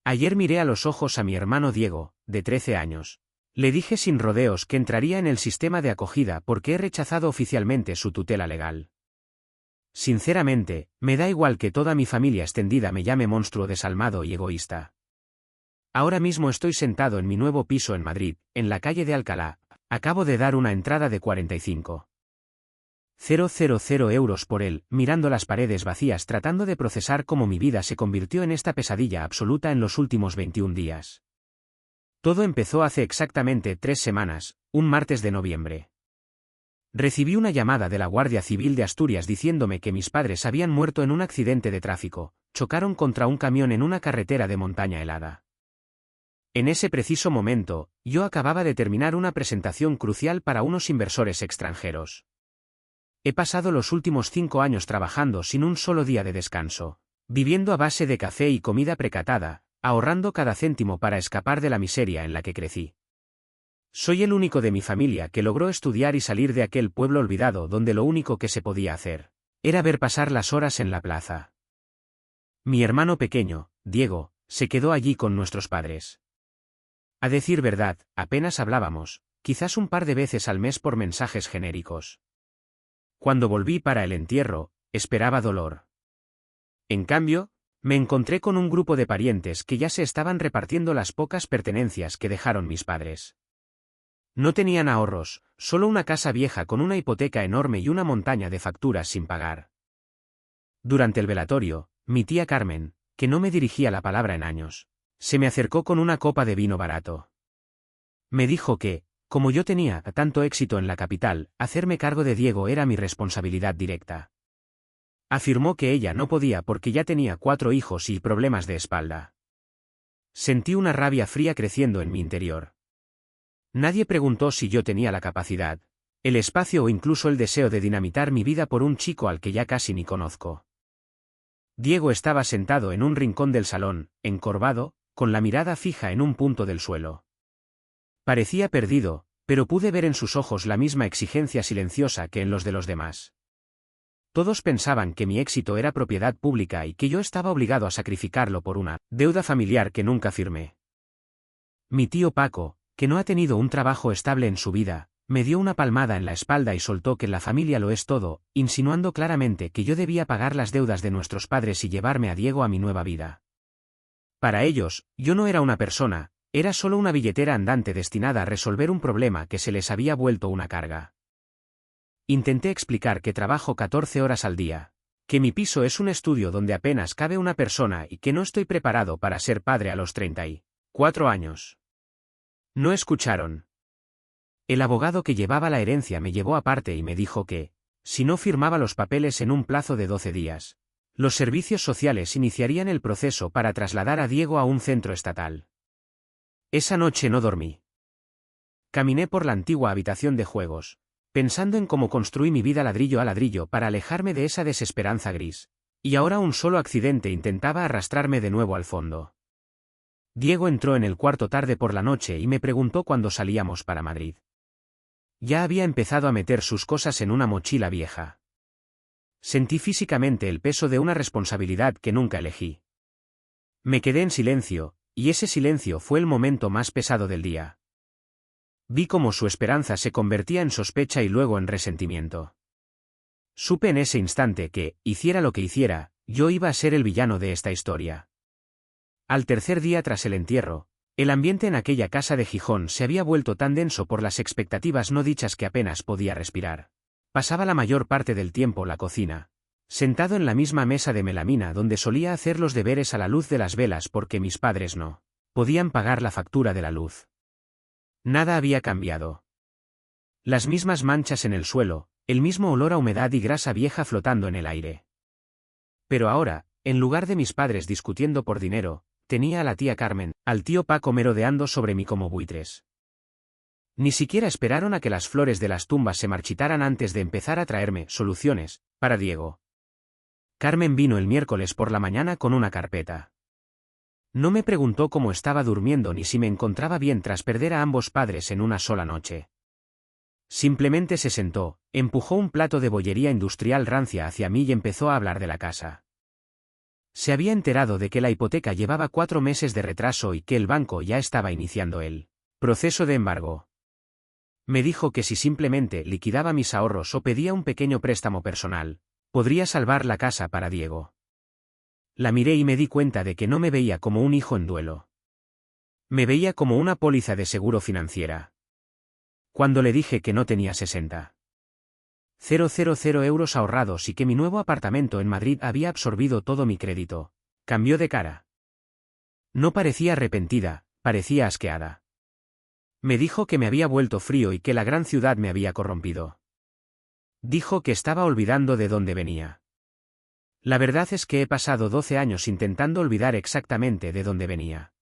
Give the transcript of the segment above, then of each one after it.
Ayer miré a los ojos a mi hermano Diego, de 13 años. Le dije sin rodeos que entraría en el sistema de acogida porque he rechazado oficialmente su tutela legal. Sinceramente, me da igual que toda mi familia extendida me llame monstruo desalmado y egoísta. Ahora mismo estoy sentado en mi nuevo piso en Madrid, en la calle de Alcalá. Acabo de dar una entrada de 45.000 euros por él, mirando las paredes vacías tratando de procesar cómo mi vida se convirtió en esta pesadilla absoluta en los últimos 21 días. Todo empezó hace exactamente 3 semanas, un martes de noviembre. Recibí una llamada de la Guardia Civil de Asturias diciéndome que mis padres habían muerto en un accidente de tráfico, chocaron contra un camión en una carretera de montaña helada. En ese preciso momento, yo acababa de terminar una presentación crucial para unos inversores extranjeros. He pasado los últimos 5 años trabajando sin un solo día de descanso, viviendo a base de café y comida precatada, ahorrando cada céntimo para escapar de la miseria en la que crecí. Soy el único de mi familia que logró estudiar y salir de aquel pueblo olvidado donde lo único que se podía hacer era ver pasar las horas en la plaza. Mi hermano pequeño, Diego, se quedó allí con nuestros padres. A decir verdad, apenas hablábamos, quizás un par de veces al mes por mensajes genéricos. Cuando volví para el entierro, esperaba dolor. En cambio, me encontré con un grupo de parientes que ya se estaban repartiendo las pocas pertenencias que dejaron mis padres. No tenían ahorros, solo una casa vieja con una hipoteca enorme y una montaña de facturas sin pagar. Durante el velatorio, mi tía Carmen, que no me dirigía la palabra en años, se me acercó con una copa de vino barato. Me dijo que, como yo tenía tanto éxito en la capital, hacerme cargo de Diego era mi responsabilidad directa. Afirmó que ella no podía porque ya tenía 4 hijos y problemas de espalda. Sentí una rabia fría creciendo en mi interior. Nadie preguntó si yo tenía la capacidad, el espacio o incluso el deseo de dinamitar mi vida por un chico al que ya casi ni conozco. Diego estaba sentado en un rincón del salón, encorvado, con la mirada fija en un punto del suelo. Parecía perdido, pero pude ver en sus ojos la misma exigencia silenciosa que en los de los demás. Todos pensaban que mi éxito era propiedad pública y que yo estaba obligado a sacrificarlo por una deuda familiar que nunca firmé. Mi tío Paco, que no ha tenido un trabajo estable en su vida, me dio una palmada en la espalda y soltó que la familia lo es todo, insinuando claramente que yo debía pagar las deudas de nuestros padres y llevarme a Diego a mi nueva vida. Para ellos, yo no era una persona, era solo una billetera andante destinada a resolver un problema que se les había vuelto una carga. Intenté explicar que trabajo 14 horas al día, que mi piso es un estudio donde apenas cabe una persona y que no estoy preparado para ser padre a los 34 años. No escucharon. El abogado que llevaba la herencia me llevó aparte y me dijo que, si no firmaba los papeles en un plazo de 12 días, los servicios sociales iniciarían el proceso para trasladar a Diego a un centro estatal. Esa noche no dormí. Caminé por la antigua habitación de juegos, pensando en cómo construí mi vida ladrillo a ladrillo para alejarme de esa desesperanza gris, y ahora un solo accidente intentaba arrastrarme de nuevo al fondo. Diego entró en el cuarto tarde por la noche y me preguntó cuándo salíamos para Madrid. Ya había empezado a meter sus cosas en una mochila vieja. Sentí físicamente el peso de una responsabilidad que nunca elegí. Me quedé en silencio, y ese silencio fue el momento más pesado del día. Vi cómo su esperanza se convertía en sospecha y luego en resentimiento. Supe en ese instante que, hiciera lo que hiciera, yo iba a ser el villano de esta historia. Al tercer día tras el entierro, el ambiente en aquella casa de Gijón se había vuelto tan denso por las expectativas no dichas que apenas podía respirar. Pasaba la mayor parte del tiempo la cocina, sentado en la misma mesa de melamina donde solía hacer los deberes a la luz de las velas porque mis padres no podían pagar la factura de la luz. Nada había cambiado. Las mismas manchas en el suelo, el mismo olor a humedad y grasa vieja flotando en el aire. Pero ahora, en lugar de mis padres discutiendo por dinero, tenía a la tía Carmen, al tío Paco merodeando sobre mí como buitres. Ni siquiera esperaron a que las flores de las tumbas se marchitaran antes de empezar a traerme soluciones para Diego. Carmen vino el miércoles por la mañana con una carpeta. No me preguntó cómo estaba durmiendo ni si me encontraba bien tras perder a ambos padres en una sola noche. Simplemente se sentó, empujó un plato de bollería industrial rancia hacia mí y empezó a hablar de la casa. Se había enterado de que la hipoteca llevaba 4 meses de retraso y que el banco ya estaba iniciando el proceso de embargo. Me dijo que si simplemente liquidaba mis ahorros o pedía un pequeño préstamo personal, podría salvar la casa para Diego. La miré y me di cuenta de que no me veía como un hijo en duelo. Me veía como una póliza de seguro financiera. Cuando le dije que no tenía 60,000 euros ahorrados y que mi nuevo apartamento en Madrid había absorbido todo mi crédito, cambió de cara. No parecía arrepentida, parecía asqueada. Me dijo que me había vuelto frío y que la gran ciudad me había corrompido. Dijo que estaba olvidando de dónde venía. La verdad es que he pasado 12 años intentando olvidar exactamente de dónde venía.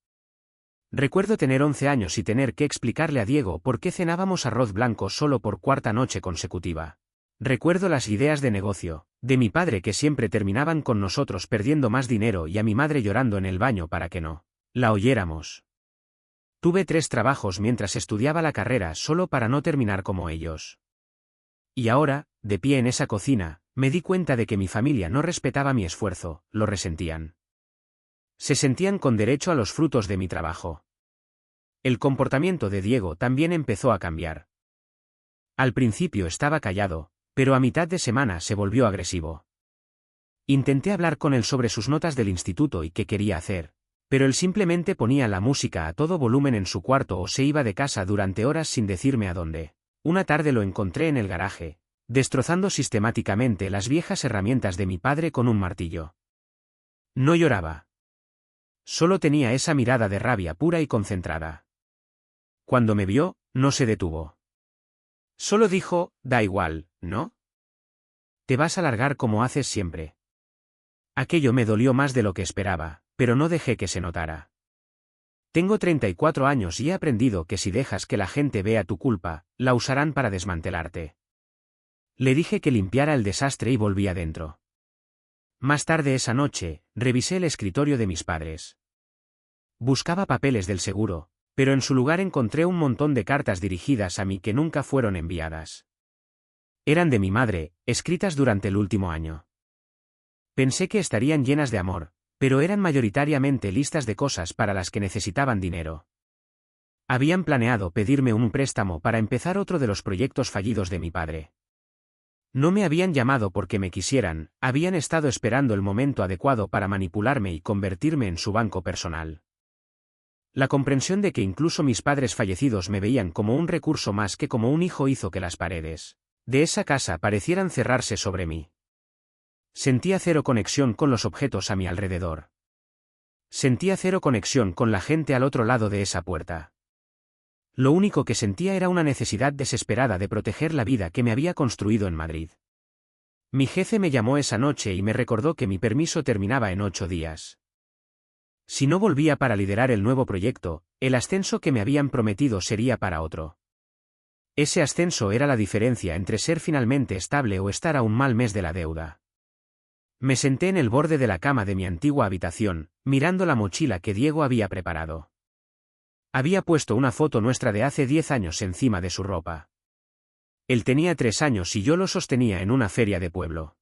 Recuerdo tener 11 años y tener que explicarle a Diego por qué cenábamos arroz blanco solo por 4ª noche consecutiva. Recuerdo las ideas de negocio, de mi padre que siempre terminaban con nosotros perdiendo más dinero y a mi madre llorando en el baño para que no la oyéramos. Tuve 3 trabajos mientras estudiaba la carrera solo para no terminar como ellos. Y ahora, de pie en esa cocina, me di cuenta de que mi familia no respetaba mi esfuerzo, lo resentían. Se sentían con derecho a los frutos de mi trabajo. El comportamiento de Diego también empezó a cambiar. Al principio estaba callado, pero a mitad de semana se volvió agresivo. Intenté hablar con él sobre sus notas del instituto y qué quería hacer, pero él simplemente ponía la música a todo volumen en su cuarto o se iba de casa durante horas sin decirme a dónde. Una tarde lo encontré en el garaje, destrozando sistemáticamente las viejas herramientas de mi padre con un martillo. No lloraba. Solo tenía esa mirada de rabia pura y concentrada. Cuando me vio, no se detuvo. Solo dijo, da igual, ¿no? Te vas a largar como haces siempre. Aquello me dolió más de lo que esperaba, pero no dejé que se notara. Tengo 34 años y he aprendido que si dejas que la gente vea tu culpa, la usarán para desmantelarte. Le dije que limpiara el desastre y volví adentro. Más tarde esa noche, revisé el escritorio de mis padres. Buscaba papeles del seguro, pero en su lugar encontré un montón de cartas dirigidas a mí que nunca fueron enviadas. Eran de mi madre, escritas durante el último año. Pensé que estarían llenas de amor, pero eran mayoritariamente listas de cosas para las que necesitaban dinero. Habían planeado pedirme un préstamo para empezar otro de los proyectos fallidos de mi padre. No me habían llamado porque me quisieran, habían estado esperando el momento adecuado para manipularme y convertirme en su banco personal. La comprensión de que incluso mis padres fallecidos me veían como un recurso más que como un hijo hizo que las paredes de esa casa parecieran cerrarse sobre mí. Sentía cero conexión con los objetos a mi alrededor. Sentía cero conexión con la gente al otro lado de esa puerta. Lo único que sentía era una necesidad desesperada de proteger la vida que me había construido en Madrid. Mi jefe me llamó esa noche y me recordó que mi permiso terminaba en 8 días. Si no volvía para liderar el nuevo proyecto, el ascenso que me habían prometido sería para otro. Ese ascenso era la diferencia entre ser finalmente estable o estar a un mal mes de la deuda. Me senté en el borde de la cama de mi antigua habitación, mirando la mochila que Diego había preparado. Había puesto una foto nuestra de hace 10 años encima de su ropa. Él tenía 3 años y yo lo sostenía en una feria de pueblo.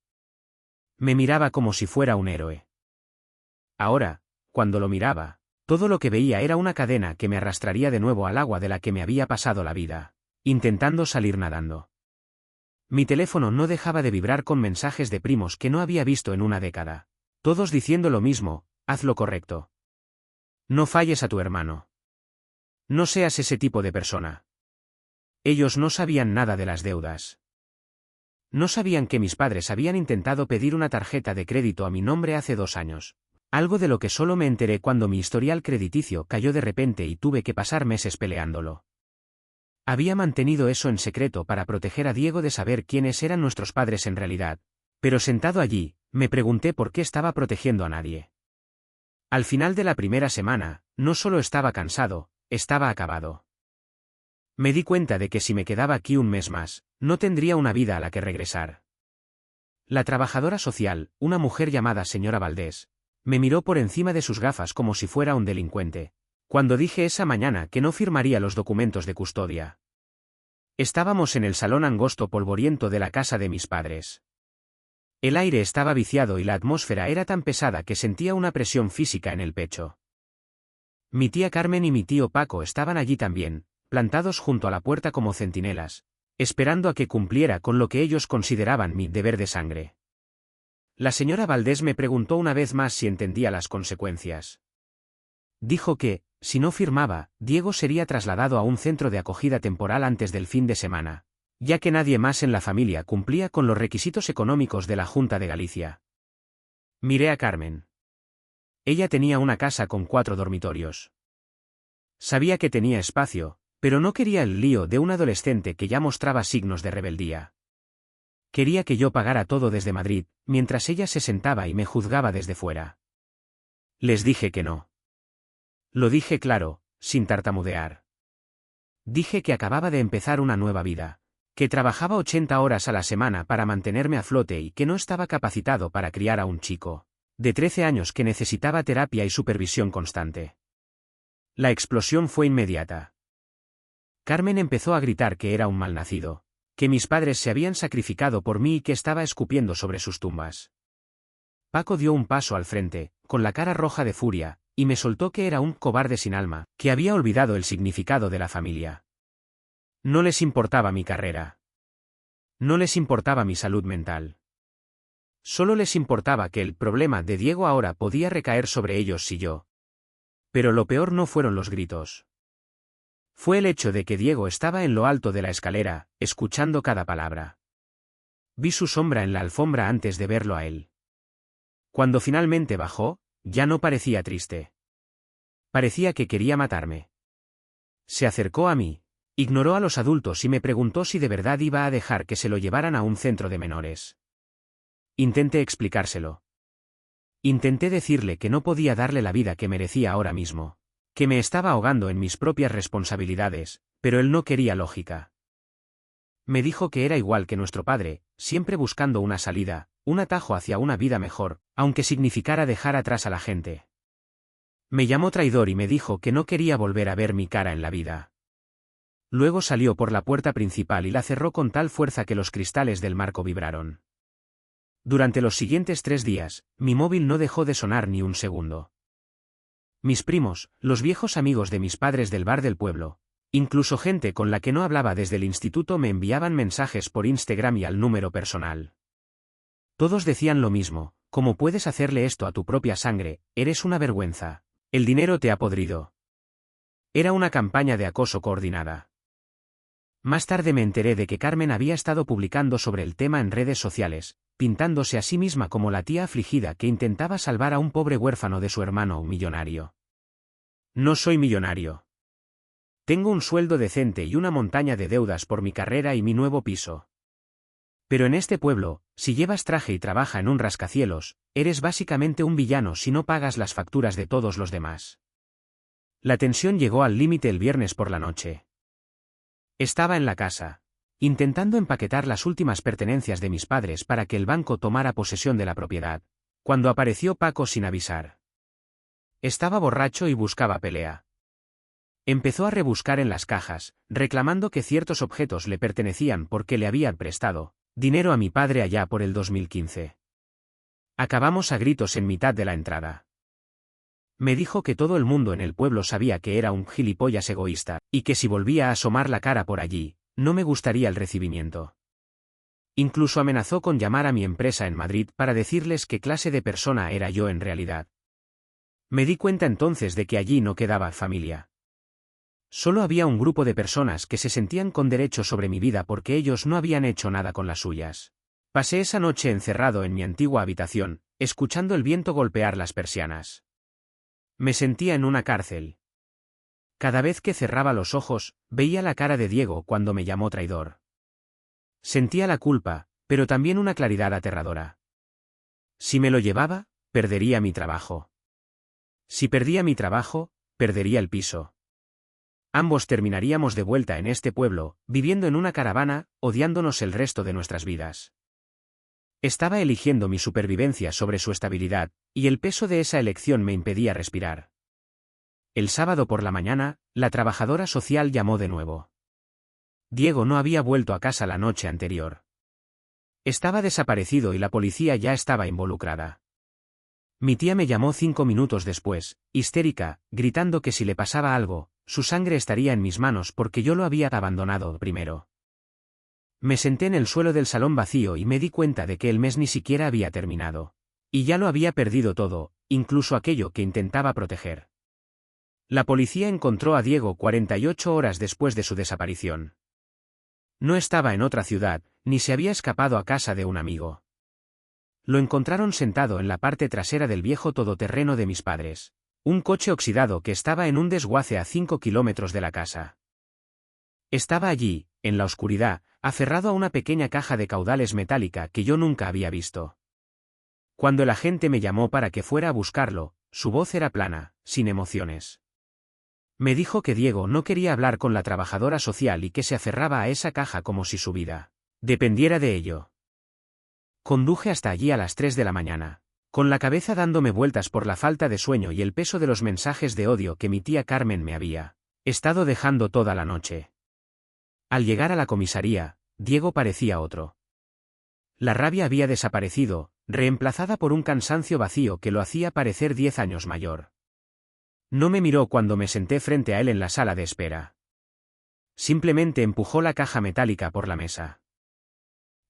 Me miraba como si fuera un héroe. Ahora, cuando lo miraba, todo lo que veía era una cadena que me arrastraría de nuevo al agua de la que me había pasado la vida, intentando salir nadando. Mi teléfono no dejaba de vibrar con mensajes de primos que no había visto en una década. Todos diciendo lo mismo, haz lo correcto. No falles a tu hermano. No seas ese tipo de persona. Ellos no sabían nada de las deudas. No sabían que mis padres habían intentado pedir una tarjeta de crédito a mi nombre hace 2 años. Algo de lo que solo me enteré cuando mi historial crediticio cayó de repente y tuve que pasar meses peleándolo. Había mantenido eso en secreto para proteger a Diego de saber quiénes eran nuestros padres en realidad, pero sentado allí, me pregunté por qué estaba protegiendo a nadie. Al final de la primera semana, no solo estaba cansado, estaba acabado. Me di cuenta de que si me quedaba aquí un mes más, no tendría una vida a la que regresar. La trabajadora social, una mujer llamada señora Valdés, me miró por encima de sus gafas como si fuera un delincuente, cuando dije esa mañana que no firmaría los documentos de custodia. Estábamos en el salón angosto polvoriento de la casa de mis padres. El aire estaba viciado y la atmósfera era tan pesada que sentía una presión física en el pecho. Mi tía Carmen y mi tío Paco estaban allí también, plantados junto a la puerta como centinelas, esperando a que cumpliera con lo que ellos consideraban mi deber de sangre. La señora Valdés me preguntó una vez más si entendía las consecuencias. Dijo que, si no firmaba, Diego sería trasladado a un centro de acogida temporal antes del fin de semana, ya que nadie más en la familia cumplía con los requisitos económicos de la Junta de Galicia. Miré a Carmen. Ella tenía una casa con 4 dormitorios. Sabía que tenía espacio, pero no quería el lío de un adolescente que ya mostraba signos de rebeldía. Quería que yo pagara todo desde Madrid, mientras ella se sentaba y me juzgaba desde fuera. Les dije que no. Lo dije claro, sin tartamudear. Dije que acababa de empezar una nueva vida, que trabajaba 80 horas a la semana para mantenerme a flote y que no estaba capacitado para criar a un chico de 13 años que necesitaba terapia y supervisión constante. La explosión fue inmediata. Carmen empezó a gritar que era un malnacido, que mis padres se habían sacrificado por mí y que estaba escupiendo sobre sus tumbas. Paco dio un paso al frente, con la cara roja de furia, y me soltó que era un cobarde sin alma, que había olvidado el significado de la familia. No les importaba mi carrera. No les importaba mi salud mental. Solo les importaba que el problema de Diego ahora podía recaer sobre ellos si yo. Pero lo peor no fueron los gritos. Fue el hecho de que Diego estaba en lo alto de la escalera, escuchando cada palabra. Vi su sombra en la alfombra antes de verlo a él. Cuando finalmente bajó, ya no parecía triste. Parecía que quería matarme. Se acercó a mí, ignoró a los adultos y me preguntó si de verdad iba a dejar que se lo llevaran a un centro de menores. Intenté explicárselo. Intenté decirle que no podía darle la vida que merecía ahora mismo, que me estaba ahogando en mis propias responsabilidades, pero él no quería lógica. Me dijo que era igual que nuestro padre, siempre buscando una salida, un atajo hacia una vida mejor, aunque significara dejar atrás a la gente. Me llamó traidor y me dijo que no quería volver a ver mi cara en la vida. Luego salió por la puerta principal y la cerró con tal fuerza que los cristales del marco vibraron. Durante los siguientes 3 días, mi móvil no dejó de sonar ni un segundo. Mis primos, los viejos amigos de mis padres del bar del pueblo, incluso gente con la que no hablaba desde el instituto me enviaban mensajes por Instagram y al número personal. Todos decían lo mismo: ¿cómo puedes hacerle esto a tu propia sangre? Eres una vergüenza. El dinero te ha podrido. Era una campaña de acoso coordinada. Más tarde me enteré de que Carmen había estado publicando sobre el tema en redes sociales, pintándose a sí misma como la tía afligida que intentaba salvar a un pobre huérfano de su hermano millonario. No soy millonario. Tengo un sueldo decente y una montaña de deudas por mi carrera y mi nuevo piso. Pero en este pueblo, si llevas traje y trabaja en un rascacielos, eres básicamente un villano si no pagas las facturas de todos los demás. La tensión llegó al límite el viernes por la noche. Estaba en la casa, intentando empaquetar las últimas pertenencias de mis padres para que el banco tomara posesión de la propiedad, cuando apareció Paco sin avisar. Estaba borracho y buscaba pelea. Empezó a rebuscar en las cajas, reclamando que ciertos objetos le pertenecían porque le habían prestado dinero a mi padre allá por el 2015. Acabamos a gritos en mitad de la entrada. Me dijo que todo el mundo en el pueblo sabía que era un gilipollas egoísta, y que si volvía a asomar la cara por allí, no me gustaría el recibimiento. Incluso amenazó con llamar a mi empresa en Madrid para decirles qué clase de persona era yo en realidad. Me di cuenta entonces de que allí no quedaba familia. Solo había un grupo de personas que se sentían con derecho sobre mi vida porque ellos no habían hecho nada con las suyas. Pasé esa noche encerrado en mi antigua habitación, escuchando el viento golpear las persianas. Me sentía en una cárcel. Cada vez que cerraba los ojos, veía la cara de Diego cuando me llamó traidor. Sentía la culpa, pero también una claridad aterradora. Si me lo llevaba, perdería mi trabajo. Si perdía mi trabajo, perdería el piso. Ambos terminaríamos de vuelta en este pueblo, viviendo en una caravana, odiándonos el resto de nuestras vidas. Estaba eligiendo mi supervivencia sobre su estabilidad, y el peso de esa elección me impedía respirar. El sábado por la mañana, la trabajadora social llamó de nuevo. Diego no había vuelto a casa la noche anterior. Estaba desaparecido y la policía ya estaba involucrada. Mi tía me llamó 5 minutos después, histérica, gritando que si le pasaba algo, su sangre estaría en mis manos porque yo lo había abandonado primero. Me senté en el suelo del salón vacío y me di cuenta de que el mes ni siquiera había terminado. Y ya lo había perdido todo, incluso aquello que intentaba proteger. La policía encontró a Diego 48 horas después de su desaparición. No estaba en otra ciudad, ni se había escapado a casa de un amigo. Lo encontraron sentado en la parte trasera del viejo todoterreno de mis padres, un coche oxidado que estaba en un desguace a 5 kilómetros de la casa. Estaba allí, en la oscuridad, aferrado a una pequeña caja de caudales metálica que yo nunca había visto. Cuando el agente me llamó para que fuera a buscarlo, su voz era plana, sin emociones. Me dijo que Diego no quería hablar con la trabajadora social y que se aferraba a esa caja como si su vida dependiera de ello. Conduje hasta allí a las 3 de la mañana, con la cabeza dándome vueltas por la falta de sueño y el peso de los mensajes de odio que mi tía Carmen me había estado dejando toda la noche. Al llegar a la comisaría, Diego parecía otro. La rabia había desaparecido, reemplazada por un cansancio vacío que lo hacía parecer 10 años mayor. No me miró cuando me senté frente a él en la sala de espera. Simplemente empujó la caja metálica por la mesa.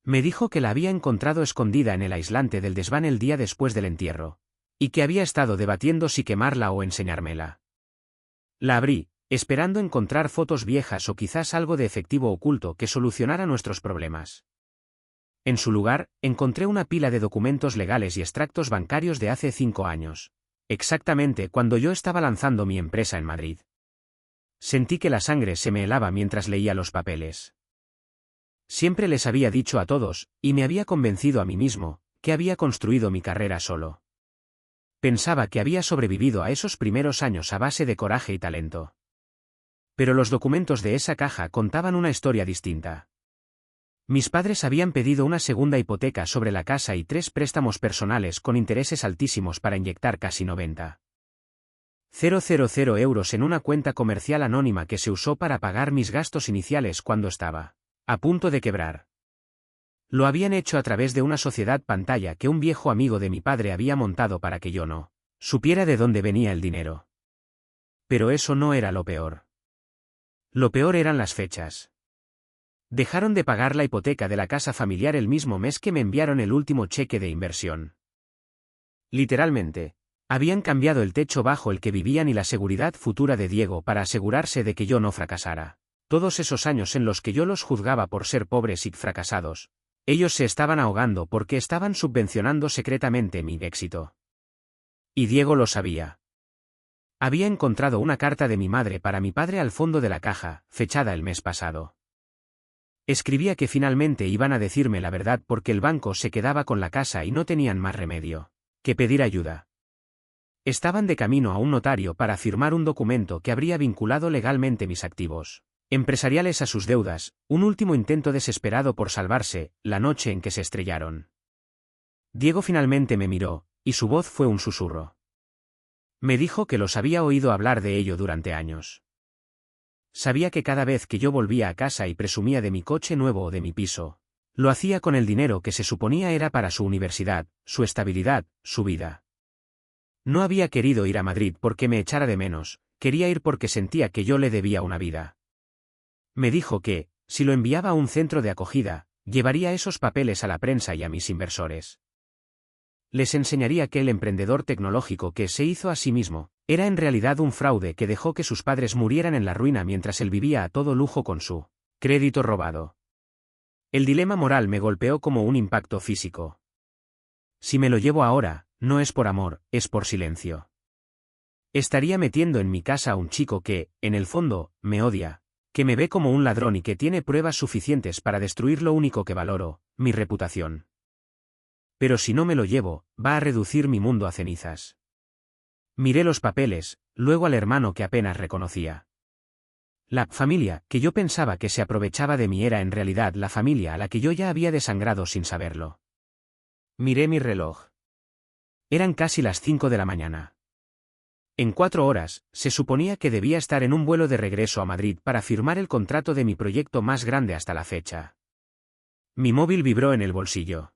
Me dijo que la había encontrado escondida en el aislante del desván el día después del entierro, y que había estado debatiendo si quemarla o enseñármela. La abrí, esperando encontrar fotos viejas o quizás algo de efectivo oculto que solucionara nuestros problemas. En su lugar, encontré una pila de documentos legales y extractos bancarios de hace 5 años. Exactamente cuando yo estaba lanzando mi empresa en Madrid. Sentí que la sangre se me helaba mientras leía los papeles. Siempre les había dicho a todos, y me había convencido a mí mismo, que había construido mi carrera solo. Pensaba que había sobrevivido a esos primeros años a base de coraje y talento. Pero los documentos de esa caja contaban una historia distinta. Mis padres habían pedido una segunda hipoteca sobre la casa y 3 préstamos personales con intereses altísimos para inyectar casi 90.000 euros en una cuenta comercial anónima que se usó para pagar mis gastos iniciales cuando estaba a punto de quebrar. Lo habían hecho a través de una sociedad pantalla que un viejo amigo de mi padre había montado para que yo no supiera de dónde venía el dinero. Pero eso no era lo peor. Lo peor eran las fechas. Dejaron de pagar la hipoteca de la casa familiar el mismo mes que me enviaron el último cheque de inversión. Literalmente, habían cambiado el techo bajo el que vivían y la seguridad futura de Diego para asegurarse de que yo no fracasara. Todos esos años en los que yo los juzgaba por ser pobres y fracasados, ellos se estaban ahogando porque estaban subvencionando secretamente mi éxito. Y Diego lo sabía. Había encontrado una carta de mi madre para mi padre al fondo de la caja, fechada el mes pasado. Escribía que finalmente iban a decirme la verdad porque el banco se quedaba con la casa y no tenían más remedio que pedir ayuda. Estaban de camino a un notario para firmar un documento que habría vinculado legalmente mis activos empresariales a sus deudas, un último intento desesperado por salvarse, la noche en que se estrellaron. Diego finalmente me miró, y su voz fue un susurro. Me dijo que los había oído hablar de ello durante años. Sabía que cada vez que yo volvía a casa y presumía de mi coche nuevo o de mi piso, lo hacía con el dinero que se suponía era para su universidad, su estabilidad, su vida. No había querido ir a Madrid porque me echara de menos, quería ir porque sentía que yo le debía una vida. Me dijo que, si lo enviaba a un centro de acogida, llevaría esos papeles a la prensa y a mis inversores. Les enseñaría que el emprendedor tecnológico que se hizo a sí mismo, era en realidad un fraude que dejó que sus padres murieran en la ruina mientras él vivía a todo lujo con su crédito robado. El dilema moral me golpeó como un impacto físico. Si me lo llevo ahora, no es por amor, es por silencio. Estaría metiendo en mi casa a un chico que, en el fondo, me odia, que me ve como un ladrón y que tiene pruebas suficientes para destruir lo único que valoro, mi reputación. Pero si no me lo llevo, va a reducir mi mundo a cenizas. Miré los papeles, luego al hermano que apenas reconocía. La familia, que yo pensaba que se aprovechaba de mí era en realidad la familia a la que yo ya había desangrado sin saberlo. Miré mi reloj. Eran casi las 5 de la mañana. En 4 horas, se suponía que debía estar en un vuelo de regreso a Madrid para firmar el contrato de mi proyecto más grande hasta la fecha. Mi móvil vibró en el bolsillo.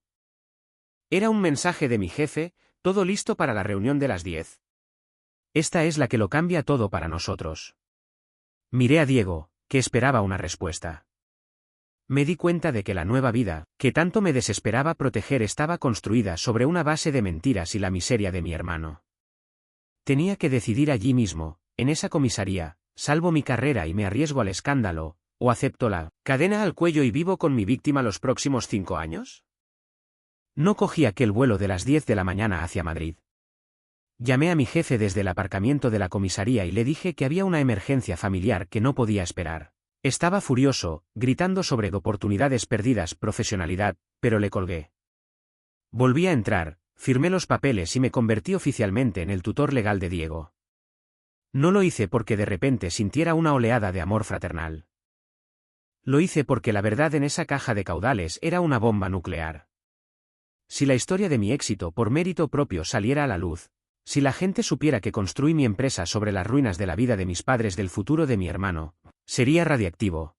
Era un mensaje de mi jefe, todo listo para la reunión de las 10. Esta es la que lo cambia todo para nosotros. Miré a Diego, que esperaba una respuesta. Me di cuenta de que la nueva vida, que tanto me desesperaba proteger, estaba construida sobre una base de mentiras y la miseria de mi hermano. Tenía que decidir allí mismo, en esa comisaría, salvo mi carrera y me arriesgo al escándalo, o acepto la cadena al cuello y vivo con mi víctima los próximos 5 años. No cogí aquel vuelo de las 10 de la mañana hacia Madrid. Llamé a mi jefe desde el aparcamiento de la comisaría y le dije que había una emergencia familiar que no podía esperar. Estaba furioso, gritando sobre oportunidades perdidas, profesionalidad, pero le colgué. Volví a entrar, firmé los papeles y me convertí oficialmente en el tutor legal de Diego. No lo hice porque de repente sintiera una oleada de amor fraternal. Lo hice porque la verdad en esa caja de caudales era una bomba nuclear. Si la historia de mi éxito por mérito propio saliera a la luz, si la gente supiera que construí mi empresa sobre las ruinas de la vida de mis padres, del futuro de mi hermano, sería radiactivo.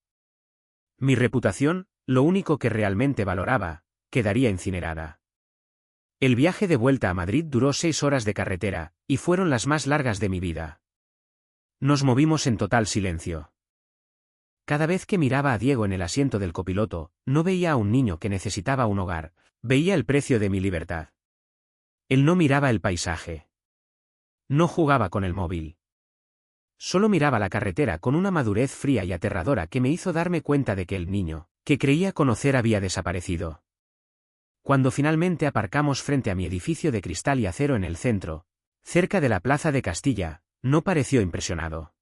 Mi reputación, lo único que realmente valoraba, quedaría incinerada. El viaje de vuelta a Madrid duró 6 horas de carretera, y fueron las más largas de mi vida. Nos movimos en total silencio. Cada vez que miraba a Diego en el asiento del copiloto, no veía a un niño que necesitaba un hogar, veía el precio de mi libertad. Él no miraba el paisaje. No jugaba con el móvil. Solo miraba la carretera con una madurez fría y aterradora que me hizo darme cuenta de que el niño, que creía conocer, había desaparecido. Cuando finalmente aparcamos frente a mi edificio de cristal y acero en el centro, cerca de la Plaza de Castilla, no pareció impresionado.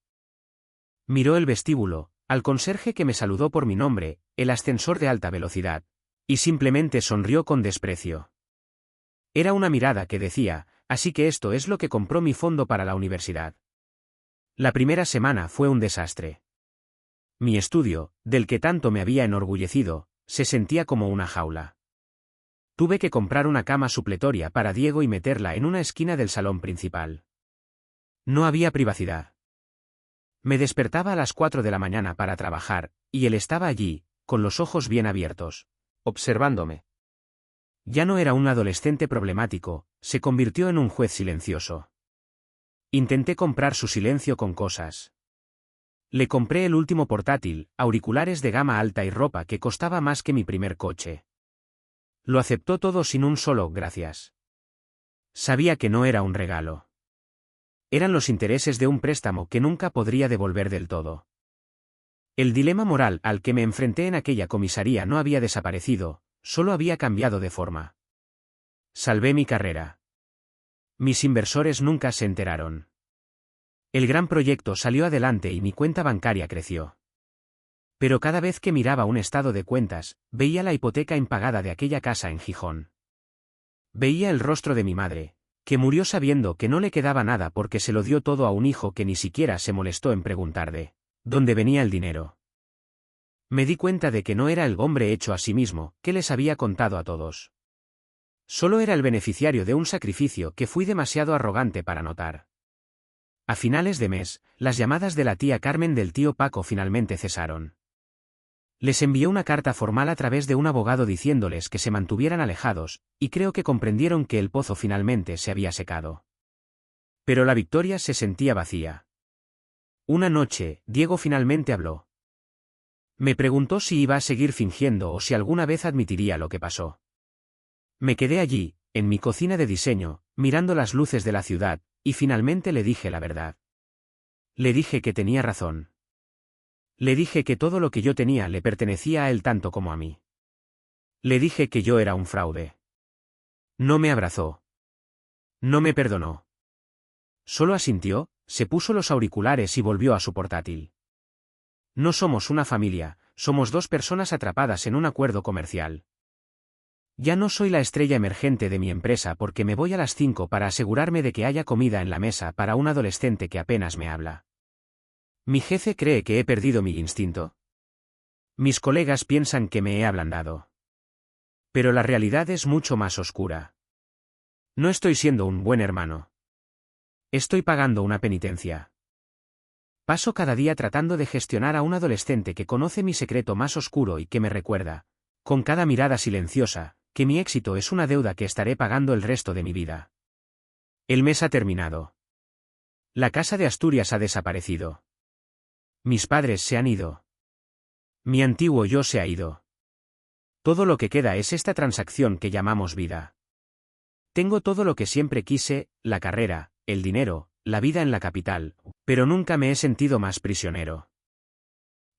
Miró el vestíbulo, al conserje que me saludó por mi nombre, el ascensor de alta velocidad, y simplemente sonrió con desprecio. Era una mirada que decía: así que esto es lo que compró mi fondo para la universidad. La primera semana fue un desastre. Mi estudio, del que tanto me había enorgullecido, se sentía como una jaula. Tuve que comprar una cama supletoria para Diego y meterla en una esquina del salón principal. No había privacidad. Me despertaba a las 4 de la mañana para trabajar, y él estaba allí, con los ojos bien abiertos, observándome. Ya no era un adolescente problemático, se convirtió en un juez silencioso. Intenté comprar su silencio con cosas. Le compré el último portátil, auriculares de gama alta y ropa que costaba más que mi primer coche. Lo aceptó todo sin un solo gracias. Sabía que no era un regalo. Eran los intereses de un préstamo que nunca podría devolver del todo. El dilema moral al que me enfrenté en aquella comisaría no había desaparecido, solo había cambiado de forma. Salvé mi carrera. Mis inversores nunca se enteraron. El gran proyecto salió adelante y mi cuenta bancaria creció. Pero cada vez que miraba un estado de cuentas, veía la hipoteca impagada de aquella casa en Gijón. Veía el rostro de mi madre, que murió sabiendo que no le quedaba nada porque se lo dio todo a un hijo que ni siquiera se molestó en preguntar de dónde venía el dinero. Me di cuenta de que no era el hombre hecho a sí mismo, que les había contado a todos. Solo era el beneficiario de un sacrificio que fui demasiado arrogante para notar. A finales de mes, las llamadas de la tía Carmen del tío Paco finalmente cesaron. Les envié una carta formal a través de un abogado diciéndoles que se mantuvieran alejados, y creo que comprendieron que el pozo finalmente se había secado. Pero la victoria se sentía vacía. Una noche, Diego finalmente habló. Me preguntó si iba a seguir fingiendo o si alguna vez admitiría lo que pasó. Me quedé allí, en mi cocina de diseño, mirando las luces de la ciudad, y finalmente le dije la verdad. Le dije que tenía razón. Le dije que todo lo que yo tenía le pertenecía a él tanto como a mí. Le dije que yo era un fraude. No me abrazó. No me perdonó. Solo asintió, se puso los auriculares y volvió a su portátil. No somos una familia, somos dos personas atrapadas en un acuerdo comercial. Ya no soy la estrella emergente de mi empresa porque me voy a las 5 para asegurarme de que haya comida en la mesa para un adolescente que apenas me habla. Mi jefe cree que he perdido mi instinto. Mis colegas piensan que me he ablandado. Pero la realidad es mucho más oscura. No estoy siendo un buen hermano. Estoy pagando una penitencia. Paso cada día tratando de gestionar a un adolescente que conoce mi secreto más oscuro y que me recuerda: con cada mirada silenciosa, que mi éxito es una deuda que estaré pagando el resto de mi vida. El mes ha terminado. La casa de Asturias ha desaparecido. Mis padres se han ido. Mi antiguo yo se ha ido. Todo lo que queda es esta transacción que llamamos vida. Tengo todo lo que siempre quise, la carrera, el dinero, la vida en la capital, pero nunca me he sentido más prisionero.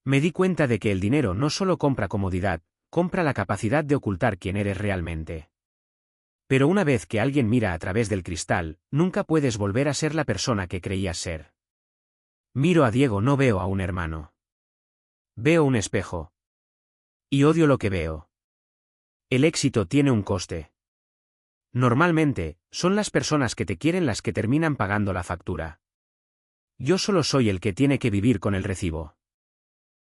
Me di cuenta de que el dinero no solo compra comodidad, compra la capacidad de ocultar quién eres realmente. Pero una vez que alguien mira a través del cristal, nunca puedes volver a ser la persona que creías ser. Miro a Diego, no veo a un hermano. Veo un espejo. Y odio lo que veo. El éxito tiene un coste. Normalmente, son las personas que te quieren las que terminan pagando la factura. Yo solo soy el que tiene que vivir con el recibo.